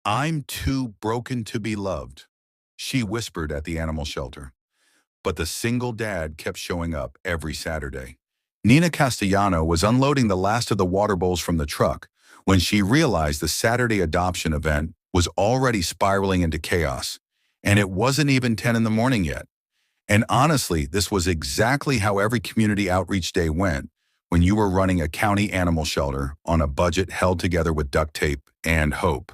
I'm too broken to be loved, she whispered at the animal shelter. But the single dad kept showing up every Saturday. Nina Castellano was unloading the last of the water bowls from the truck when she realized the Saturday adoption event was already spiraling into chaos, and it wasn't even 10 in the morning yet. And honestly, this was exactly how every community outreach day went when you were running a county animal shelter on a budget held together with duct tape and hope.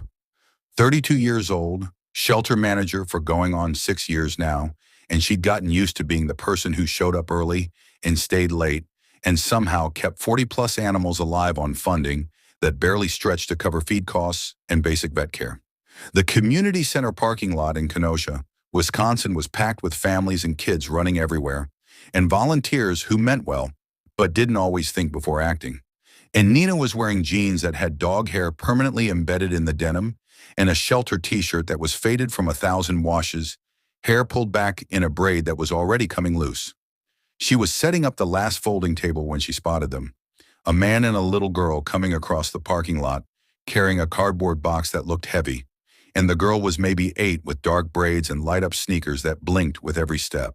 32 years old, shelter manager for going on 6 years now, and she'd gotten used to being the person who showed up early and stayed late and somehow kept 40-plus animals alive on funding that barely stretched to cover feed costs and basic vet care. The community center parking lot in Kenosha, Wisconsin was packed with families and kids running everywhere, and volunteers who meant well, but didn't always think before acting. And Nina was wearing jeans that had dog hair permanently embedded in the denim and a shelter t-shirt that was faded from 1,000 washes, hair pulled back in a braid that was already coming loose. She was setting up the last folding table when she spotted them. A man and a little girl coming across the parking lot, carrying a cardboard box that looked heavy, and the girl was maybe 8 with dark braids and light-up sneakers that blinked with every step.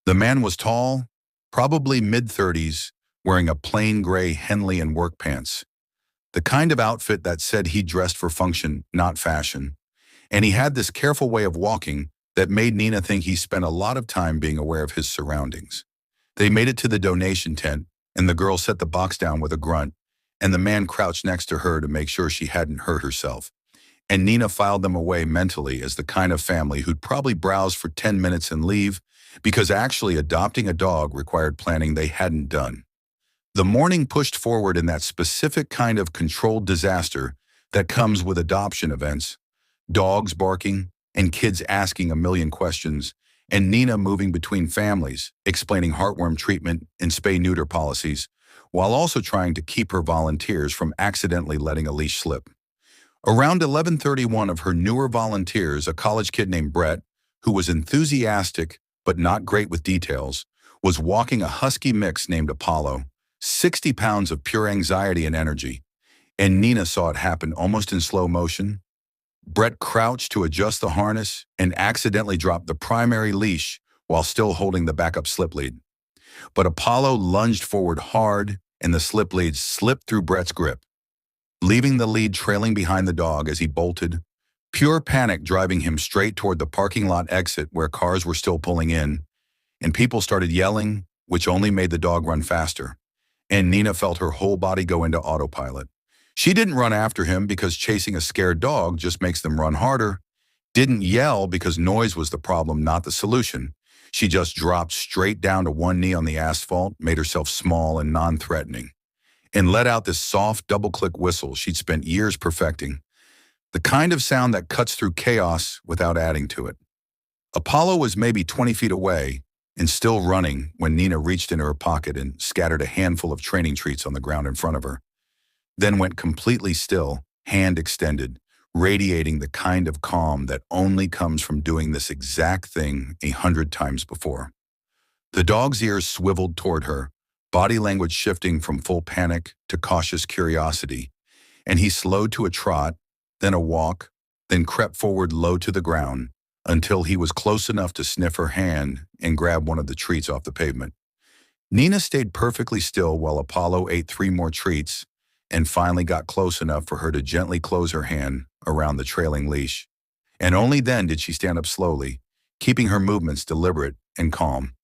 The man was tall, probably mid-30s, wearing a plain gray Henley and work pants, the kind of outfit that said he dressed for function, not fashion. And he had this careful way of walking that made Nina think he spent a lot of time being aware of his surroundings. They made it to the donation tent, and the girl set the box down with a grunt, and the man crouched next to her to make sure she hadn't hurt herself. And Nina filed them away mentally as the kind of family who'd probably browse for 10 minutes and leave, because actually adopting a dog required planning they hadn't done. The morning pushed forward in that specific kind of controlled disaster that comes with adoption events, dogs barking and kids asking a million questions, and Nina moving between families, explaining heartworm treatment and spay-neuter policies, while also trying to keep her volunteers from accidentally letting a leash slip. Around 11:30, one of her newer volunteers, a college kid named Brett, who was enthusiastic but not great with details, was walking a husky mix named Apollo, 60 pounds of pure anxiety and energy, and Nina saw it happen almost in slow motion. Brett crouched to adjust the harness and accidentally dropped the primary leash while still holding the backup slip lead. But Apollo lunged forward hard, and the slip lead slipped through Brett's grip, leaving the lead trailing behind the dog as he bolted, pure panic driving him straight toward the parking lot exit where cars were still pulling in, and people started yelling, which only made the dog run faster. And Nina felt her whole body go into autopilot. She didn't run after him because chasing a scared dog just makes them run harder, didn't yell because noise was the problem, not the solution. She just dropped straight down to one knee on the asphalt, made herself small and non-threatening, and let out this soft double-click whistle she'd spent years perfecting, the kind of sound that cuts through chaos without adding to it. Apollo was maybe 20 feet away and still running when Nina reached into her pocket and scattered a handful of training treats on the ground in front of her, then went completely still, hand extended, radiating the kind of calm that only comes from doing this exact thing 100 times before. The dog's ears swiveled toward her, body language shifting from full panic to cautious curiosity, and he slowed to a trot, then a walk, then crept forward low to the ground until he was close enough to sniff her hand and grab one of the treats off the pavement. Nina stayed perfectly still while Apollo ate 3 more treats and finally got close enough for her to gently close her hand around the trailing leash. And only then did she stand up slowly, keeping her movements deliberate and calm.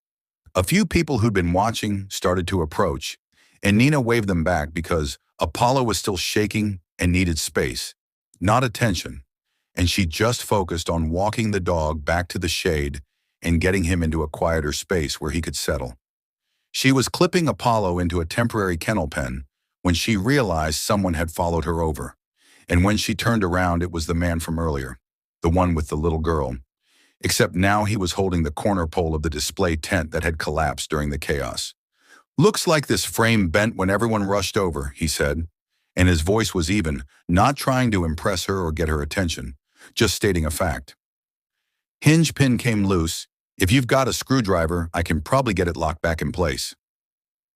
A few people who'd been watching started to approach, and Nina waved them back because Apollo was still shaking and needed space, not attention, and she just focused on walking the dog back to the shade and getting him into a quieter space where he could settle. She was clipping Apollo into a temporary kennel pen when she realized someone had followed her over, and when she turned around, it was the man from earlier, the one with the little girl, except now he was holding the corner pole of the display tent that had collapsed during the chaos. "Looks like this frame bent when everyone rushed over," he said, and his voice was even, not trying to impress her or get her attention, just stating a fact. "Hinge pin came loose. If you've got a screwdriver, I can probably get it locked back in place."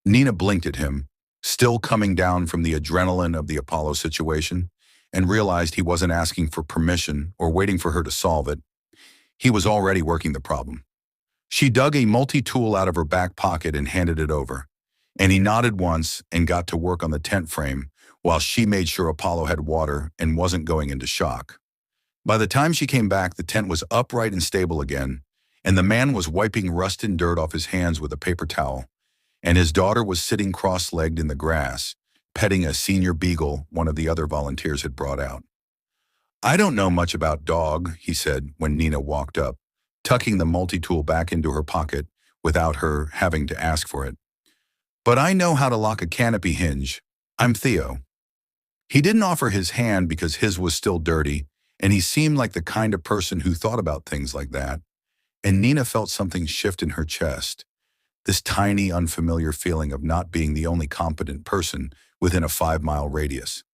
Nina blinked at him, still coming down from the adrenaline of the Apollo situation, and realized he wasn't asking for permission or waiting for her to solve it. He was already working the problem. She dug a multi-tool out of her back pocket and handed it over. And he nodded once and got to work on the tent frame while she made sure Apollo had water and wasn't going into shock. By the time she came back, the tent was upright and stable again, and the man was wiping rust and dirt off his hands with a paper towel, and his daughter was sitting cross-legged in the grass, petting a senior beagle one of the other volunteers had brought out. "I don't know much about dog," he said when Nina walked up, tucking the multi-tool back into her pocket without her having to ask for it. "But I know how to lock a canopy hinge. I'm Theo." He didn't offer his hand because his was still dirty, and he seemed like the kind of person who thought about things like that. And Nina felt something shift in her chest, this tiny, unfamiliar feeling of not being the only competent person within a 5-mile radius.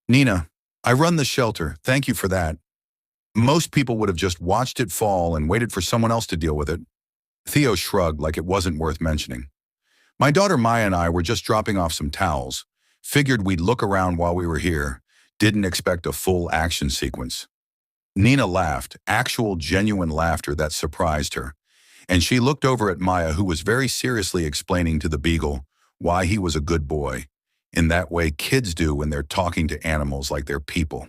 "Nina, I run the shelter. Thank you for that. Most people would have just watched it fall and waited for someone else to deal with it." Theo shrugged like it wasn't worth mentioning. "My daughter Maya and I were just dropping off some towels. Figured we'd look around while we were here. Didn't expect a full action sequence." Nina laughed, actual genuine laughter that surprised her. And she looked over at Maya, who was very seriously explaining to the beagle why he was a good boy, in that way kids do when they're talking to animals like they're people.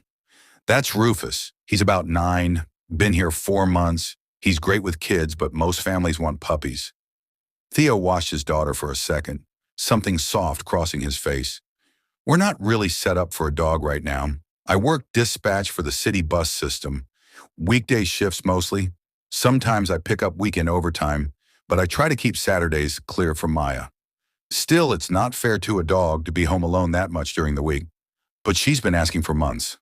"That's Rufus. He's about 9, been here 4 months. He's great with kids, but most families want puppies." Theo watched his daughter for a second, something soft crossing his face. "We're not really set up for a dog right now. I work dispatch for the city bus system. Weekday shifts mostly. Sometimes I pick up weekend overtime, but I try to keep Saturdays clear for Maya. Still, it's not fair to a dog to be home alone that much during the week. But she's been asking for months."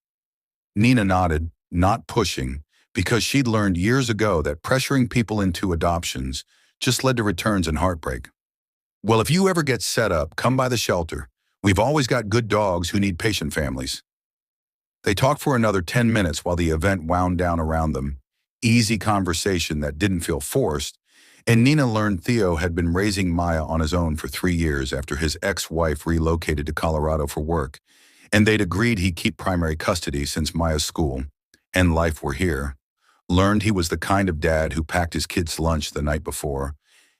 Nina nodded, not pushing, because she'd learned years ago that pressuring people into adoptions just led to returns and heartbreak. "Well, if you ever get set up, come by the shelter. We've always got good dogs who need patient families." They talked for another 10 minutes while the event wound down around them. Easy conversation that didn't feel forced, and Nina learned Theo had been raising Maya on his own for 3 years after his ex-wife relocated to Colorado for work, and they'd agreed he'd keep primary custody since Maya's school and life were here. Learned he was the kind of dad who packed his kids' lunch the night before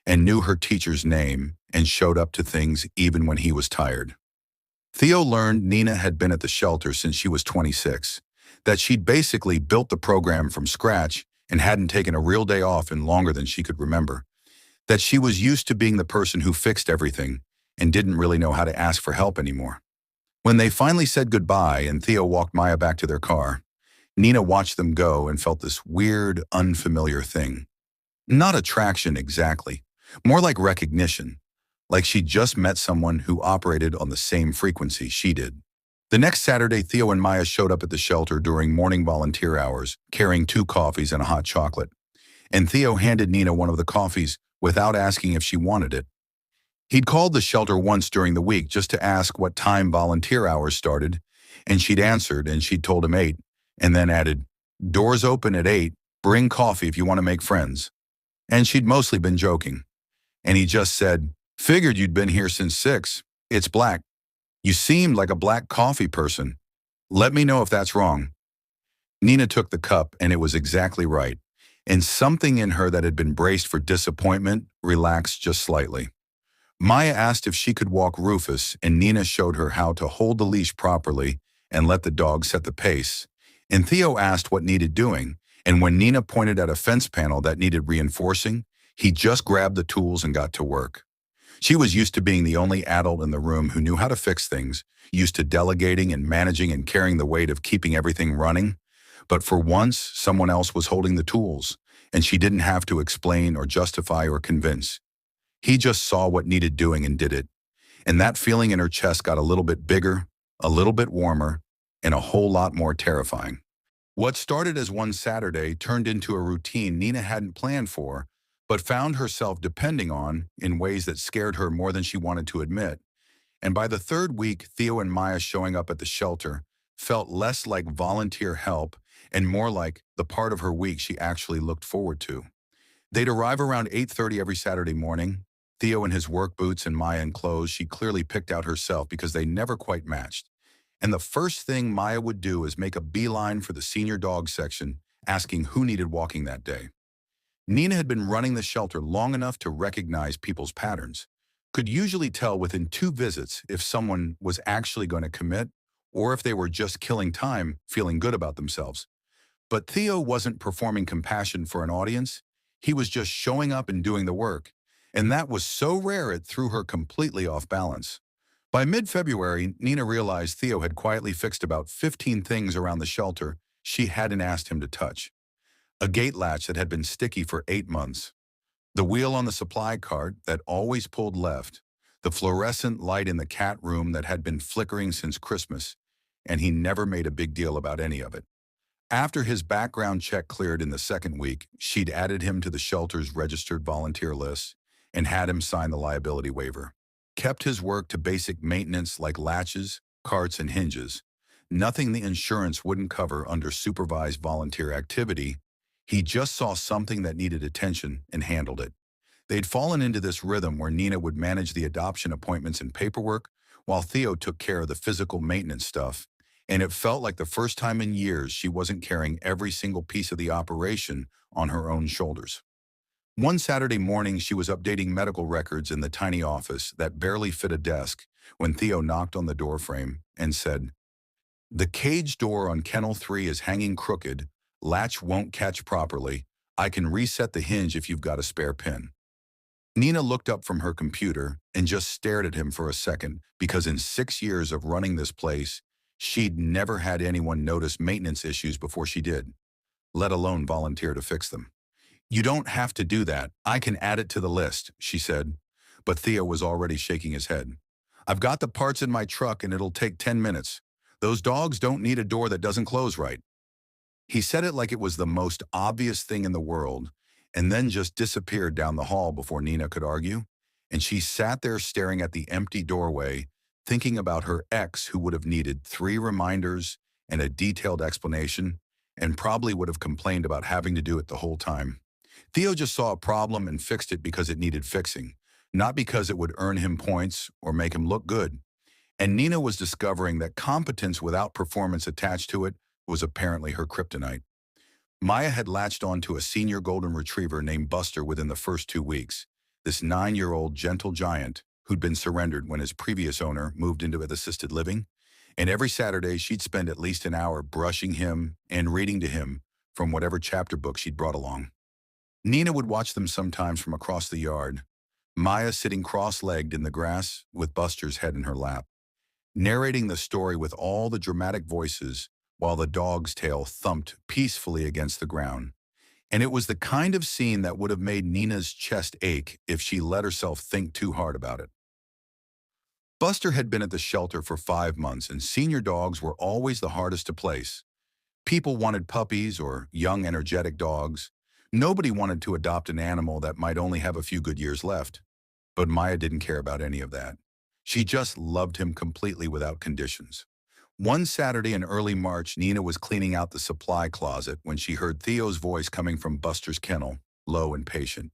and knew her teacher's name and showed up to things even when he was tired. Theo learned Nina had been at the shelter since she was 26, that she'd basically built the program from scratch and hadn't taken a real day off in longer than she could remember, that she was used to being the person who fixed everything and didn't really know how to ask for help anymore. When they finally said goodbye and Theo walked Maya back to their car, Nina watched them go and felt this weird, unfamiliar thing. Not attraction exactly, more like recognition, like she'd just met someone who operated on the same frequency she did. The next Saturday, Theo and Maya showed up at the shelter during morning volunteer hours, carrying 2 coffees and a hot chocolate. And Theo handed Nina one of the coffees without asking if she wanted it. He'd called the shelter once during the week just to ask what time volunteer hours started, and she'd answered and she'd told him 8, and then added, "Doors open at 8, bring coffee if you want to make friends." And she'd mostly been joking. And he just said, "Figured you'd been here since 6. It's black. You seemed like a black coffee person. Let me know if that's wrong." Nina took the cup, and it was exactly right. And something in her that had been braced for disappointment relaxed just slightly. Maya asked if she could walk Rufus, and Nina showed her how to hold the leash properly and let the dog set the pace. And Theo asked what needed doing, and when Nina pointed at a fence panel that needed reinforcing, he just grabbed the tools and got to work. She was used to being the only adult in the room who knew how to fix things, used to delegating and managing and carrying the weight of keeping everything running. But for once, someone else was holding the tools, and she didn't have to explain or justify or convince. He just saw what needed doing and did it. And that feeling in her chest got a little bit bigger, a little bit warmer, and a whole lot more terrifying. What started as one Saturday turned into a routine Nina hadn't planned for, but found herself depending on in ways that scared her more than she wanted to admit. And by the 3rd week, Theo and Maya showing up at the shelter felt less like volunteer help and more like the part of her week she actually looked forward to. They'd arrive around 8:30 every Saturday morning, Theo in his work boots and Maya in clothes she clearly picked out herself because they never quite matched. And the first thing Maya would do is make a beeline for the senior dog section, asking who needed walking that day. Nina had been running the shelter long enough to recognize people's patterns, could usually tell within 2 visits if someone was actually going to commit or if they were just killing time, feeling good about themselves. But Theo wasn't performing compassion for an audience. He was just showing up and doing the work. And that was so rare it threw her completely off balance. By mid-February, Nina realized Theo had quietly fixed about 15 things around the shelter she hadn't asked him to touch. A gate latch that had been sticky for 8 months, the wheel on the supply cart that always pulled left, the fluorescent light in the cat room that had been flickering since Christmas, and he never made a big deal about any of it. After his background check cleared in the second week, she'd added him to the shelter's registered volunteer list and had him sign the liability waiver. Kept his work to basic maintenance like latches, carts, and hinges. Nothing the insurance wouldn't cover under supervised volunteer activity. He just saw something that needed attention and handled it. They'd fallen into this rhythm where Nina would manage the adoption appointments and paperwork, while Theo took care of the physical maintenance stuff, and it felt like the first time in years she wasn't carrying every single piece of the operation on her own shoulders. One Saturday morning, she was updating medical records in the tiny office that barely fit a desk when Theo knocked on the doorframe and said, "The cage door on Kennel 3 is hanging crooked, latch won't catch properly. I can reset the hinge if you've got a spare pin." Nina looked up from her computer and just stared at him for a second because in 6 years of running this place, she'd never had anyone notice maintenance issues before she did, let alone volunteer to fix them. "You don't have to do that. I can add it to the list," she said. But Theo was already shaking his head. "I've got the parts in my truck and it'll take 10 minutes. Those dogs don't need a door that doesn't close right." He said it like it was the most obvious thing in the world, and then just disappeared down the hall before Nina could argue. And she sat there staring at the empty doorway, thinking about her ex who would have needed 3 reminders and a detailed explanation, and probably would have complained about having to do it the whole time. Theo just saw a problem and fixed it because it needed fixing, not because it would earn him points or make him look good. And Nina was discovering that competence without performance attached to it was apparently her kryptonite. Maya had latched onto a senior golden retriever named Buster within the first 2 weeks, this 9-year-old gentle giant who'd been surrendered when his previous owner moved into assisted living. And every Saturday, she'd spend at least an hour brushing him and reading to him from whatever chapter book she'd brought along. Nina would watch them sometimes from across the yard, Maya sitting cross-legged in the grass with Buster's head in her lap, narrating the story with all the dramatic voices while the dog's tail thumped peacefully against the ground. And it was the kind of scene that would have made Nina's chest ache if she let herself think too hard about it. Buster had been at the shelter for 5 months, and senior dogs were always the hardest to place. People wanted puppies or young, energetic dogs. Nobody wanted to adopt an animal that might only have a few good years left. But Maya didn't care about any of that. She just loved him completely without conditions. One Saturday in early March, Nina was cleaning out the supply closet when she heard Theo's voice coming from Buster's kennel, low and patient,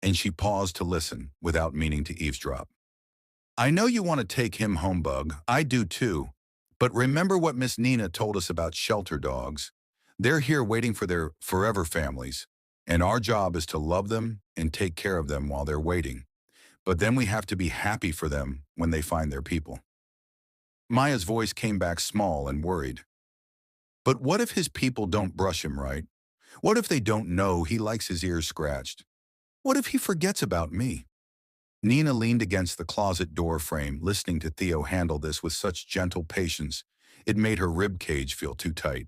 and she paused to listen without meaning to eavesdrop. "I know you want to take him home, Bug. I do too. But remember what Miss Nina told us about shelter dogs. They're here waiting for their forever families, and our job is to love them and take care of them while they're waiting. But then we have to be happy for them when they find their people." Maya's voice came back small and worried. "But what if his people don't brush him right? What if they don't know he likes his ears scratched? What if he forgets about me?" Nina leaned against the closet door frame, listening to Theo handle this with such gentle patience, it made her rib cage feel too tight.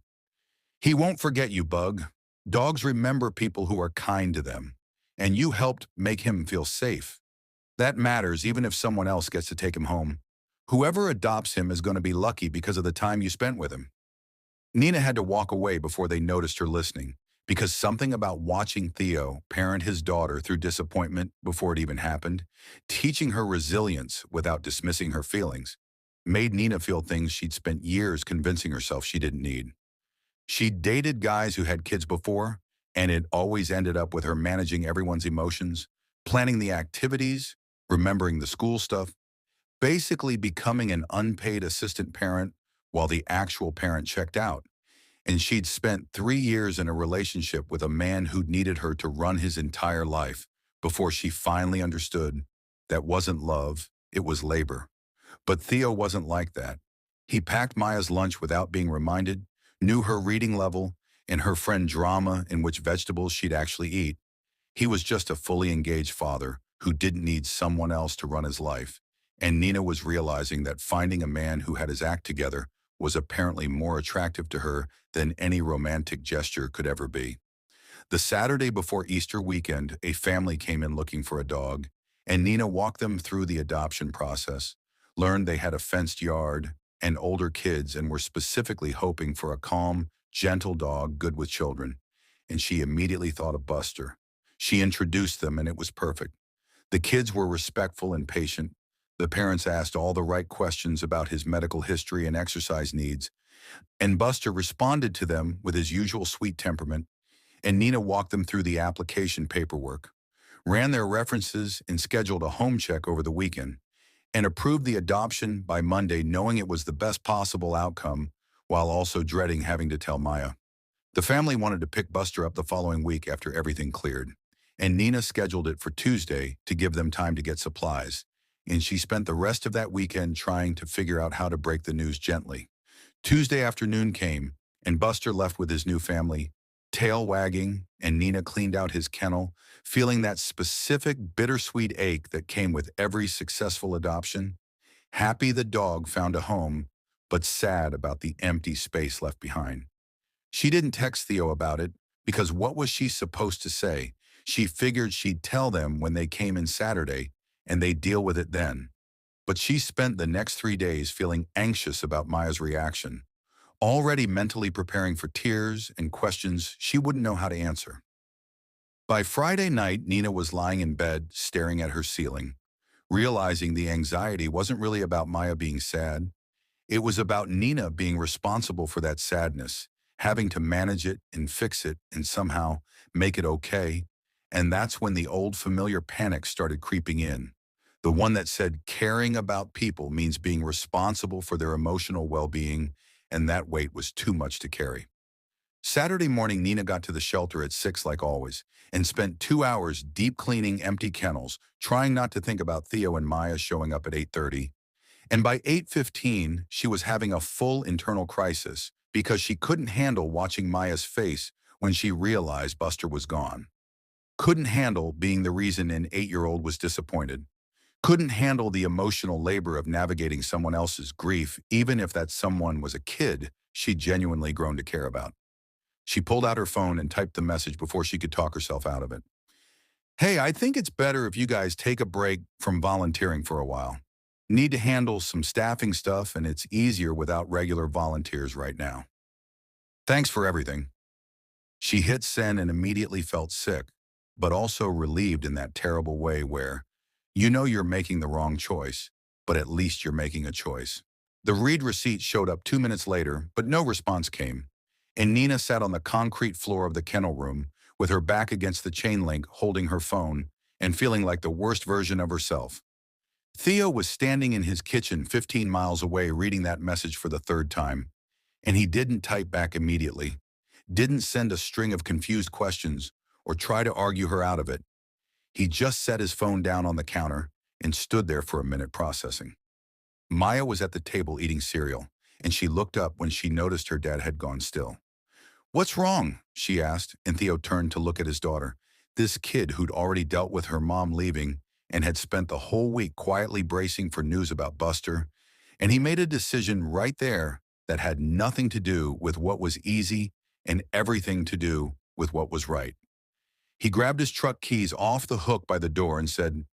"He won't forget you, Bug. Dogs remember people who are kind to them, and you helped make him feel safe. That matters even if someone else gets to take him home. Whoever adopts him is going to be lucky because of the time you spent with him." Nina had to walk away before they noticed her listening, because something about watching Theo parent his daughter through disappointment before it even happened, teaching her resilience without dismissing her feelings, made Nina feel things she'd spent years convincing herself she didn't need. She'd dated guys who had kids before, and it always ended up with her managing everyone's emotions, planning the activities, remembering the school stuff, basically becoming an unpaid assistant parent while the actual parent checked out. And she'd spent 3 years in a relationship with a man who'd needed her to run his entire life before she finally understood that wasn't love, it was labor. But Theo wasn't like that. He packed Maya's lunch without being reminded, knew her reading level, and her friend drama in which vegetables she'd actually eat. He was just a fully engaged father who didn't need someone else to run his life. And Nina was realizing that finding a man who had his act together was apparently more attractive to her than any romantic gesture could ever be. The Saturday before Easter weekend, a family came in looking for a dog, and Nina walked them through the adoption process, learned they had a fenced yard and older kids and were specifically hoping for a calm, gentle dog good with children. And she immediately thought of Buster. She introduced them and it was perfect. The kids were respectful and patient. The parents asked all the right questions about his medical history and exercise needs, and Buster responded to them with his usual sweet temperament, and Nina walked them through the application paperwork, ran their references and scheduled a home check over the weekend, and approved the adoption by Monday knowing it was the best possible outcome while also dreading having to tell Maya. The family wanted to pick Buster up the following week after everything cleared, and Nina scheduled it for Tuesday to give them time to get supplies, and she spent the rest of that weekend trying to figure out how to break the news gently. Tuesday afternoon came, and Buster left with his new family, tail wagging, and Nina cleaned out his kennel, feeling that specific bittersweet ache that came with every successful adoption. Happy the dog found a home, but sad about the empty space left behind. She didn't text Theo about it, because what was she supposed to say? She figured she'd tell them when they came in Saturday, and they'd deal with it then. But she spent the next 3 days feeling anxious about Maya's reaction, already mentally preparing for tears and questions she wouldn't know how to answer. By Friday night, Nina was lying in bed, staring at her ceiling, realizing the anxiety wasn't really about Maya being sad. It was about Nina being responsible for that sadness, having to manage it and fix it and somehow make it okay. And that's when the old familiar panic started creeping in. The one that said caring about people means being responsible for their emotional well-being, and that weight was too much to carry. Saturday morning, Nina got to the shelter at 6 like always, and spent 2 hours deep cleaning empty kennels, trying not to think about Theo and Maya showing up at 8:30. And by 8:15, she was having a full internal crisis because she couldn't handle watching Maya's face when she realized Buster was gone. Couldn't handle being the reason an 8-year-old was disappointed. Couldn't handle the emotional labor of navigating someone else's grief, even if that someone was a kid she'd genuinely grown to care about. She pulled out her phone and typed the message before she could talk herself out of it. "Hey, I think it's better if you guys take a break from volunteering for a while. Need to handle some staffing stuff, and it's easier without regular volunteers right now. Thanks for everything." She hit send and immediately felt sick, but also relieved in that terrible way where you know you're making the wrong choice, but at least you're making a choice. The read receipt showed up 2 minutes later, but no response came, and Nina sat on the concrete floor of the kennel room with her back against the chain link holding her phone and feeling like the worst version of herself. Theo was standing in his kitchen 15 miles away reading that message for the third time, and he didn't type back immediately, didn't send a string of confused questions or try to argue her out of it. He just set his phone down on the counter and stood there for a minute processing. Maya was at the table eating cereal, and she looked up when she noticed her dad had gone still. "What's wrong?" she asked, and Theo turned to look at his daughter, this kid who'd already dealt with her mom leaving and had spent the whole week quietly bracing for news about Buster, and he made a decision right there that had nothing to do with what was easy and everything to do with what was right. He grabbed his truck keys off the hook by the door and said,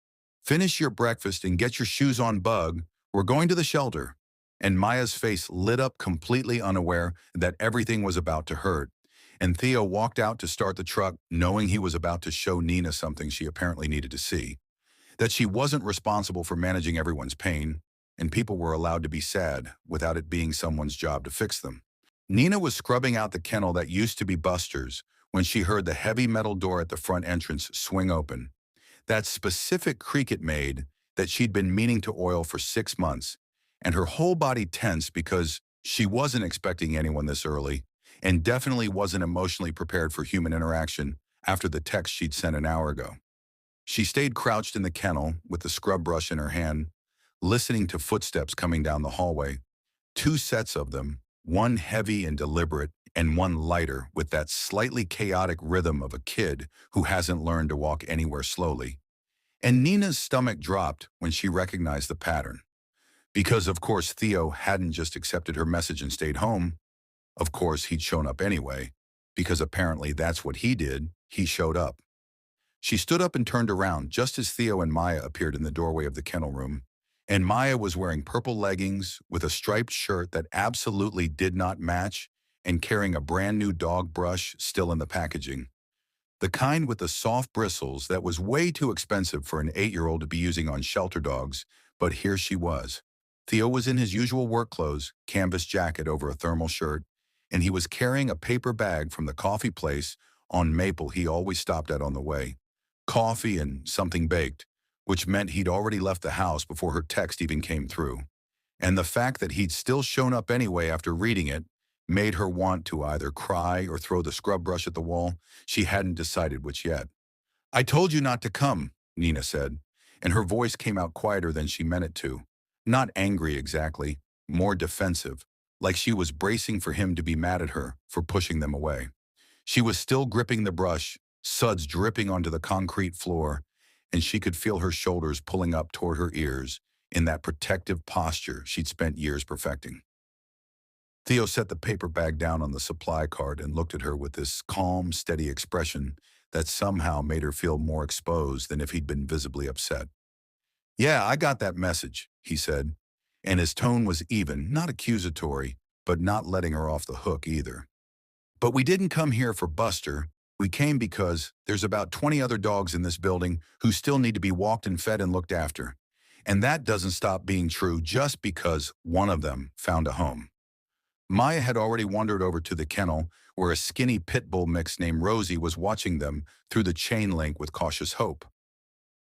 "Finish your breakfast and get your shoes on, Bug. We're going to the shelter." And Maya's face lit up, completely unaware that everything was about to hurt. And Theo walked out to start the truck, knowing he was about to show Nina something she apparently needed to see. That she wasn't responsible for managing everyone's pain, and people were allowed to be sad without it being someone's job to fix them. Nina was scrubbing out the kennel that used to be Buster's when she heard the heavy metal door at the front entrance swing open. That specific creak it made that she'd been meaning to oil for 6 months, and her whole body tensed because She wasn't expecting anyone this early, and definitely wasn't emotionally prepared for human interaction after the text she'd sent an hour ago. She stayed crouched in the kennel with the scrub brush in her hand, listening to footsteps coming down the hallway. Two sets of them, one heavy and deliberate, and one lighter with that slightly chaotic rhythm of a kid who hasn't learned to walk anywhere slowly. And Nina's stomach dropped when she recognized the pattern. Because, of course, Theo hadn't just accepted her message and stayed home. Of course, he'd shown up anyway, because apparently that's what he did. He showed up. She stood up and turned around just as Theo and Maya appeared in the doorway of the kennel room. And Maya was wearing purple leggings with a striped shirt that absolutely did not match and carrying a brand new dog brush still in the packaging. The kind with the soft bristles that was way too expensive for an 8-year-old to be using on shelter dogs, but here she was. Theo was in his usual work clothes, canvas jacket over a thermal shirt, and he was carrying a paper bag from the coffee place on Maple he always stopped at on the way. Coffee and something baked, which meant he'd already left the house before her text even came through. And the fact that he'd still shown up anyway after reading it made her want to either cry or throw the scrub brush at the wall. She hadn't decided which yet. "I told you not to come," Nina said, and her voice came out quieter than she meant it to. Not angry exactly, more defensive, like she was bracing for him to be mad at her for pushing them away. She was still gripping the brush, suds dripping onto the concrete floor, and she could feel her shoulders pulling up toward her ears in that protective posture she'd spent years perfecting. Theo set the paper bag down on the supply cart and looked at her with this calm, steady expression that somehow made her feel more exposed than if he'd been visibly upset. "Yeah, I got that message," he said, and his tone was even, not accusatory, but not letting her off the hook either. "But we didn't come here for Buster. We came because there's about 20 other dogs in this building who still need to be walked and fed and looked after. And that doesn't stop being true just because one of them found a home." Maya had already wandered over to the kennel where a skinny pit bull mix named Rosie was watching them through the chain link with cautious hope.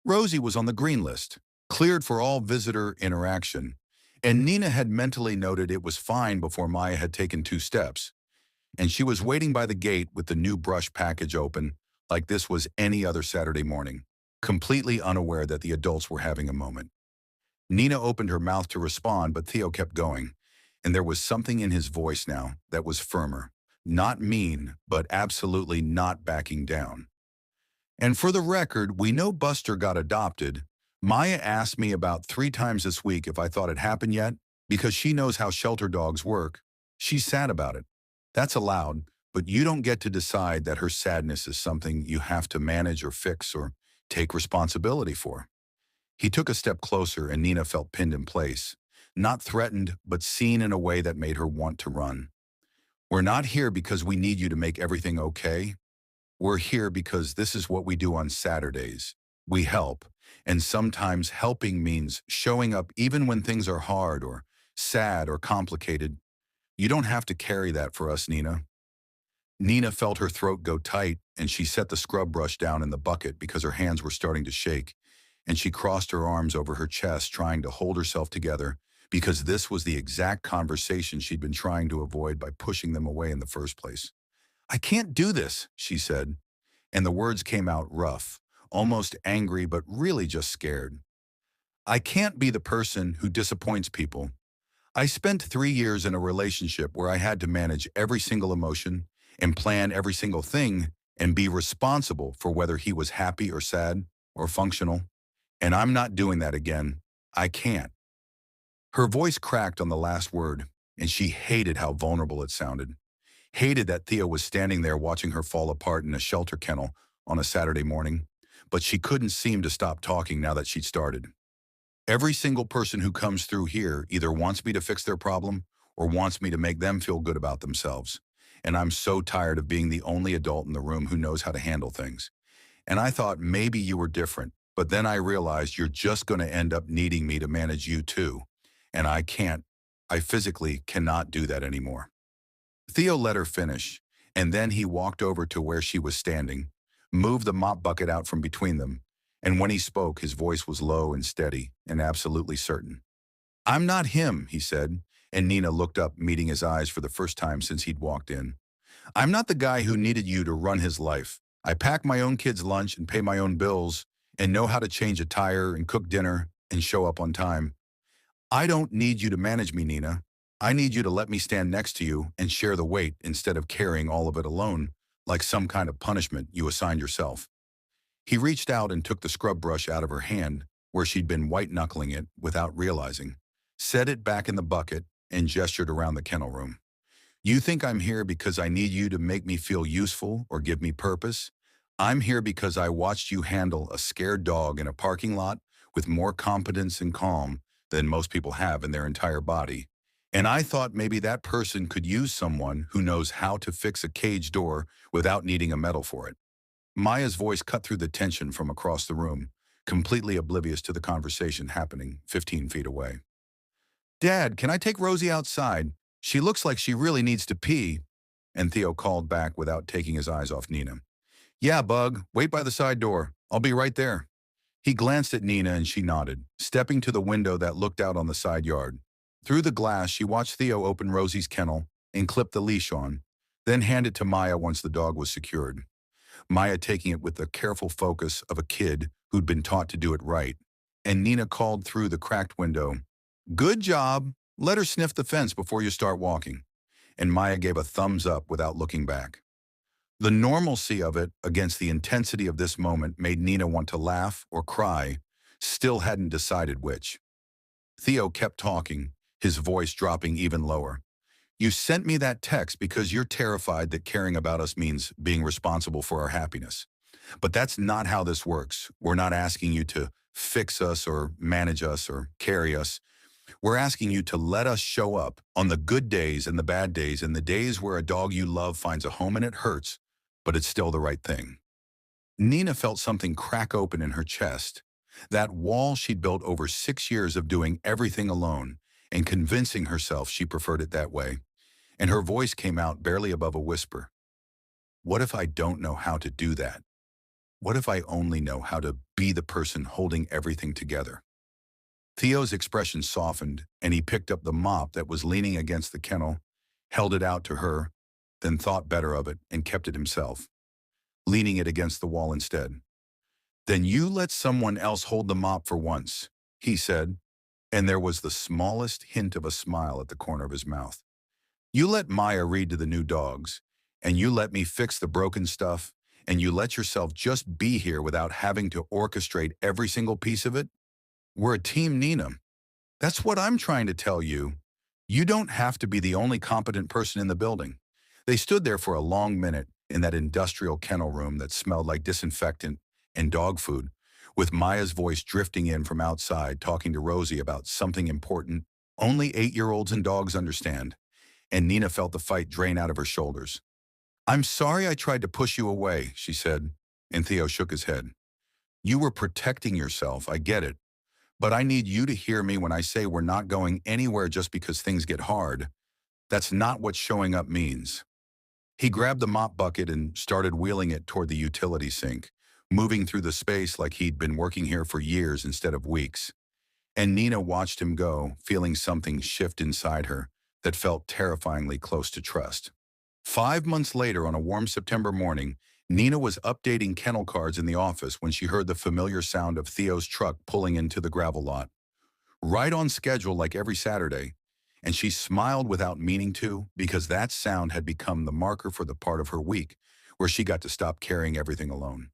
Rosie was on the green list, cleared for all visitor interaction, and Nina had mentally noted it was fine before Maya had taken 2 steps. And she was waiting by the gate with the new brush package open, like this was any other Saturday morning, completely unaware that the adults were having a moment. Nina opened her mouth to respond, but Theo kept going, and there was something in his voice now that was firmer. Not mean, but absolutely not backing down. "And for the record, we know Buster got adopted. Maya asked me about 3 times this week if I thought it happened yet, because she knows how shelter dogs work. She's sad about it. That's allowed, but you don't get to decide that her sadness is something you have to manage or fix or take responsibility for." He took a step closer and Nina felt pinned in place, not threatened, but seen in a way that made her want to run. "We're not here because we need you to make everything okay. We're here because this is what we do on Saturdays. We help, and sometimes helping means showing up even when things are hard or sad or complicated. You don't have to carry that for us, Nina." Nina felt her throat go tight, and she set the scrub brush down in the bucket because her hands were starting to shake, and she crossed her arms over her chest, trying to hold herself together, because this was the exact conversation she'd been trying to avoid by pushing them away in the first place. "I can't do this," she said, and the words came out rough, almost angry, but really just scared. "I can't be the person who disappoints people. I spent 3 years in a relationship where I had to manage every single emotion and plan every single thing and be responsible for whether he was happy or sad or functional. And I'm not doing that again. I can't." Her voice cracked on the last word, and she hated how vulnerable it sounded. Hated that Theo was standing there watching her fall apart in a shelter kennel on a Saturday morning, but she couldn't seem to stop talking now that she'd started. "Every single person who comes through here either wants me to fix their problem or wants me to make them feel good about themselves. And I'm so tired of being the only adult in the room who knows how to handle things. And I thought maybe you were different, but then I realized you're just going to end up needing me to manage you too. And I can't, I physically cannot do that anymore." Theo let her finish, and then he walked over to where she was standing, moved the mop bucket out from between them, and when he spoke, his voice was low and steady and absolutely certain. "I'm not him," he said, And Nina looked up, meeting his eyes for the first time since he'd walked in. I'm not the guy who needed you to run his life. I pack my own kids' lunch and pay my own bills and know how to change a tire and cook dinner and show up on time. I don't need you to manage me, Nina. I need you to let me stand next to you and share the weight instead of carrying all of it alone, like some kind of punishment you assigned yourself. He reached out and took the scrub brush out of her hand, where she'd been white-knuckling it without realizing, set it back in the bucket, and gestured around the kennel room. You think I'm here because I need you to make me feel useful or give me purpose? I'm here because I watched you handle a scared dog in a parking lot with more competence and calm than most people have in their entire body. And I thought maybe that person could use someone who knows how to fix a cage door without needing a medal for it. Maya's voice cut through the tension from across the room, completely oblivious to the conversation happening 15 feet away. Dad, can I take Rosie outside? She looks like she really needs to pee. And Theo called back without taking his eyes off Nina. Yeah, Bug, wait by the side door. I'll be right there. He glanced at Nina and she nodded, stepping to the window that looked out on the side yard. Through the glass, she watched Theo open Rosie's kennel and clip the leash on, then hand it to Maya once the dog was secured. Maya taking it with the careful focus of a kid who'd been taught to do it right. And Nina called through the cracked window, Good job. Let her sniff the fence before you start walking. And Maya gave a thumbs up without looking back. The normalcy of it against the intensity of this moment made Nina want to laugh or cry, still hadn't decided which. Theo kept talking, his voice dropping even lower. You sent me that text because you're terrified that caring about us means being responsible for our happiness. But that's not how this works. We're not asking you to fix us or manage us or carry us. We're asking you to let us show up on the good days and the bad days and the days where a dog you love finds a home and it hurts, but it's still the right thing. Nina felt something crack open in her chest. That wall she'd built over 6 years of doing everything alone and convincing herself she preferred it that way. And her voice came out barely above a whisper. What if I don't know how to do that? What if I only know how to be the person holding everything together? Theo's expression softened, and he picked up the mop that was leaning against the kennel, held it out to her, then thought better of it and kept it himself, leaning it against the wall instead. Then you let someone else hold the mop for once, he said, and there was the smallest hint of a smile at the corner of his mouth. You let Maya read to the new dogs, and you let me fix the broken stuff, and you let yourself just be here without having to orchestrate every single piece of it? We're a team, Nina. That's what I'm trying to tell you. You don't have to be the only competent person in the building. They stood there for a long minute in that industrial kennel room that smelled like disinfectant and dog food, with Maya's voice drifting in from outside talking to Rosie about something important only 8-year-olds and dogs understand, and Nina felt the fight drain out of her shoulders. I'm sorry I tried to push you away, she said, and Theo shook his head. You were protecting yourself, I get it. But I need you to hear me when I say we're not going anywhere just because things get hard. That's not what showing up means. He grabbed the mop bucket and started wheeling it toward the utility sink, moving through the space like he'd been working here for years instead of weeks. And Nina watched him go, feeling something shift inside her that felt terrifyingly close to trust. 5 months later, on a warm September morning, Nina was updating kennel cards in the office when she heard the familiar sound of Theo's truck pulling into the gravel lot. Right on schedule like every Saturday, and she smiled without meaning to because that sound had become the marker for the part of her week where she got to stop carrying everything alone.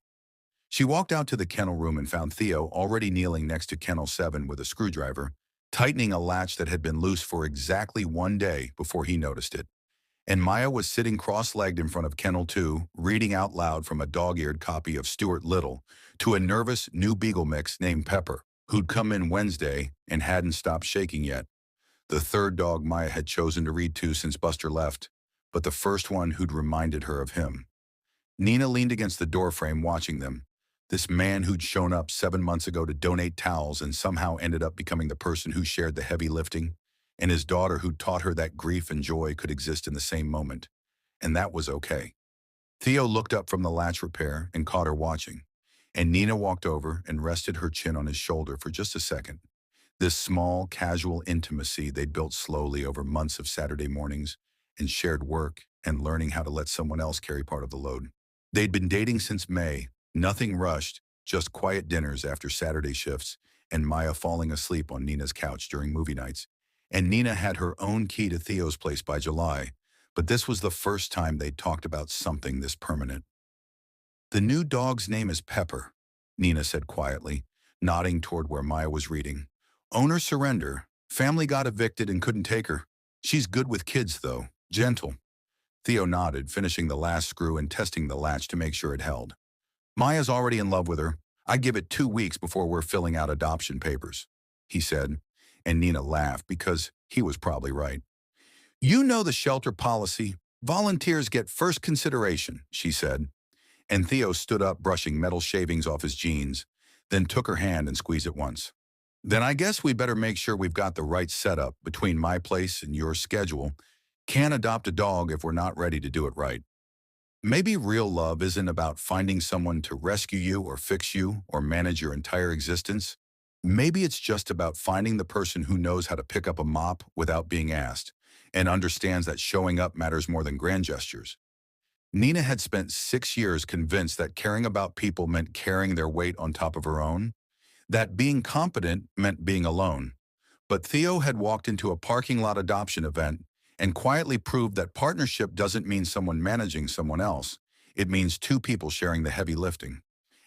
She walked out to the kennel room and found Theo already kneeling next to Kennel 7 with a screwdriver, tightening a latch that had been loose for exactly 1 day before he noticed it. And Maya was sitting cross-legged in front of Kennel 2, reading out loud from a dog-eared copy of Stuart Little to a nervous new beagle mix named Pepper, who'd come in Wednesday and hadn't stopped shaking yet. The third dog Maya had chosen to read to since Buster left, but the first one who'd reminded her of him. Nina leaned against the doorframe watching them. This man who'd shown up 7 months ago to donate towels and somehow ended up becoming the person who shared the heavy lifting, and his daughter who taught her that grief and joy could exist in the same moment. And that was okay. Theo looked up from the latch repair and caught her watching, and Nina walked over and rested her chin on his shoulder for just a second. This small, casual intimacy they'd built slowly over months of Saturday mornings and shared work and learning how to let someone else carry part of the load. They'd been dating since May, nothing rushed, just quiet dinners after Saturday shifts, and Maya falling asleep on Nina's couch during movie nights. And Nina had her own key to Theo's place by July, but this was the first time they'd talked about something this permanent. "The new dog's name is Pepper," Nina said quietly, nodding toward where Maya was reading. "Owner surrender. Family got evicted and couldn't take her. She's good with kids, though. Gentle." Theo nodded, finishing the last screw and testing the latch to make sure it held. "Maya's already in love with her. I'd give it 2 weeks before we're filling out adoption papers," he said, and Nina laughed because he was probably right. "You know the shelter policy. Volunteers get first consideration," she said, and Theo stood up, brushing metal shavings off his jeans, then took her hand and squeezed it once. "Then I guess we better make sure we've got the right setup between my place and your schedule. Can't adopt a dog if we're not ready to do it right." Maybe real love isn't about finding someone to rescue you or fix you or manage your entire existence. Maybe it's just about finding the person who knows how to pick up a mop without being asked and understands that showing up matters more than grand gestures. Nina had spent 6 years convinced that caring about people meant carrying their weight on top of her own, that being competent meant being alone. But Theo had walked into a parking lot adoption event and quietly proved that partnership doesn't mean someone managing someone else. It means two people sharing the heavy lifting.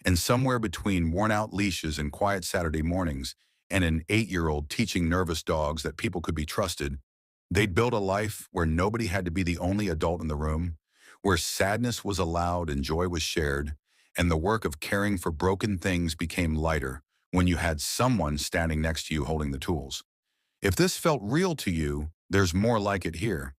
And somewhere between worn-out leashes and quiet Saturday mornings and an 8-year-old teaching nervous dogs that people could be trusted, they'd built a life where nobody had to be the only adult in the room, where sadness was allowed and joy was shared, and the work of caring for broken things became lighter when you had someone standing next to you holding the tools. If this felt real to you, there's more like it here.